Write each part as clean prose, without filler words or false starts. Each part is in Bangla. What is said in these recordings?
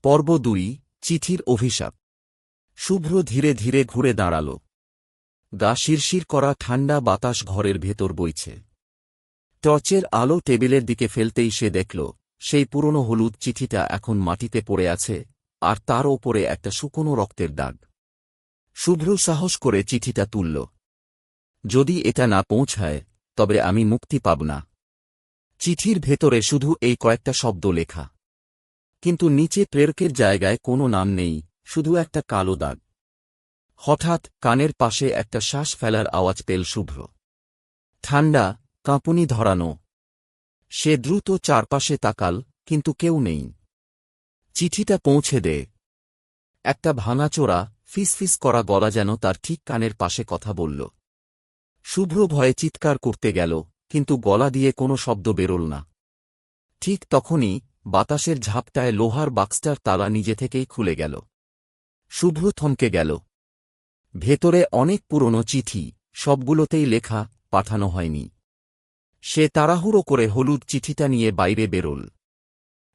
পর্ব ২ চিঠির অভিশাপ। শুভ্র ধীরে ধীরে ঘুরে দাঁড়াল। গা শিরশির করা ঠান্ডা বাতাস ঘরের ভেতর বইছে। টর্চের আলো টেবিলের দিকে ফেলতেই সে দেখল সেই পুরনো হলুদ চিঠিটা এখন মাটিতে পড়ে আছে, আর তার ওপরে একটা শুকনো রক্তের দাগ। শুভ্র সাহস করে চিঠিটা তুলল। যদি এটা না পৌঁছায় তবে আমি মুক্তি পাব না। চিঠির ভেতরে শুধু এই কয়েকটা শব্দ লেখা, কিন্তু নিচে প্রেরকের জায়গায় কোনো নাম নেই, শুধু একটা কালো দাগ। হঠাৎ কানের পাশে একটা শ্বাস ফেলার আওয়াজ পেল শুভ্র। ঠান্ডা, কাঁপুনি ধরানো। সে দ্রুত চারপাশে তাকাল, কিন্তু কেউ নেই। চিঠিটা পৌঁছে দে। একটা ভাঙাচোরা ফিসফিস করা গলা যেন তার ঠিক কানের পাশে কথা বলল। শুভ্র ভয়ে চিৎকার করতে গেল, কিন্তু গলা দিয়ে কোনো শব্দ বেরোল না। ঠিক তখনই বাতাসের ঝাপটায় লোহার বাক্সটার তালা নিজে থেকেই খুলে গেল। শুভ্র থমকে গেল। ভেতরে অনেক পুরনো চিঠি, সবগুলোতেই লেখা পাঠানো হয়নি। সে তাড়াহুড়ো করে হলুদ চিঠিটা নিয়ে বাইরে বেরোল।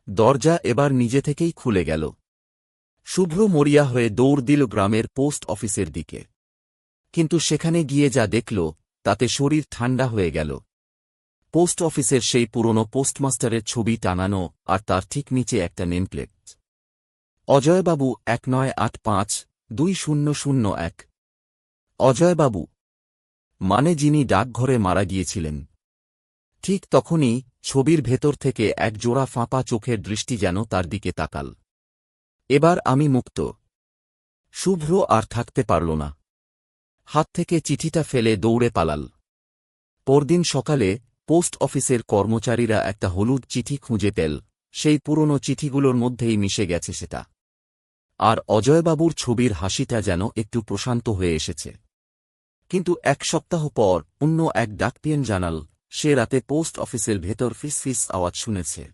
দরজা এবার নিজে থেকেই খুলে গেল। শুভ্র মরিয়া হয়ে দৌড় দিল গ্রামের পোস্ট অফিসের দিকে। কিন্তু সেখানে গিয়ে যা দেখল তাতে শরীর ঠান্ডা হয়ে গেল। পোস্ট অফিসের সেই পুরনো পোস্টমাস্টারের ছবি টানানো, আর তার ঠিক নিচে একটা নেমপ্লেট। অজয়বাবু 1985-2001। অজয়বাবু মানে যিনি ডাকঘরে মারা গিয়েছিলেন। ঠিক তখনই ছবির ভেতর থেকে এক জোড়া ফাঁপা চোখের দৃষ্টি যেন তার দিকে তাকাল। এবার আমি মুক্ত। শুভ্র আর থাকতে পারল না। হাত থেকে চিঠিটা ফেলে দৌড়ে পালাল। পরদিন সকালে পোস্ট অফিসের কর্মচারীরা একটা হলুদ চিঠি খুঁজে পেল। সেই পুরনো চিঠিগুলোর মধ্যেই মিশে গেছে সেটা। আর অজয়বাবুর ছবির হাসিটা যেন একটু প্রশান্ত হয়ে এসেছে। কিন্তু এক সপ্তাহ পর অন্য এক ডাকপিয়ন জানাল সে রাতে পোস্ট অফিসের ভেতর ফিসফিস আওয়াজ শুনেছে।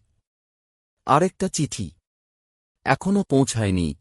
আরেকটা চিঠি এখনও পৌঁছায়নি,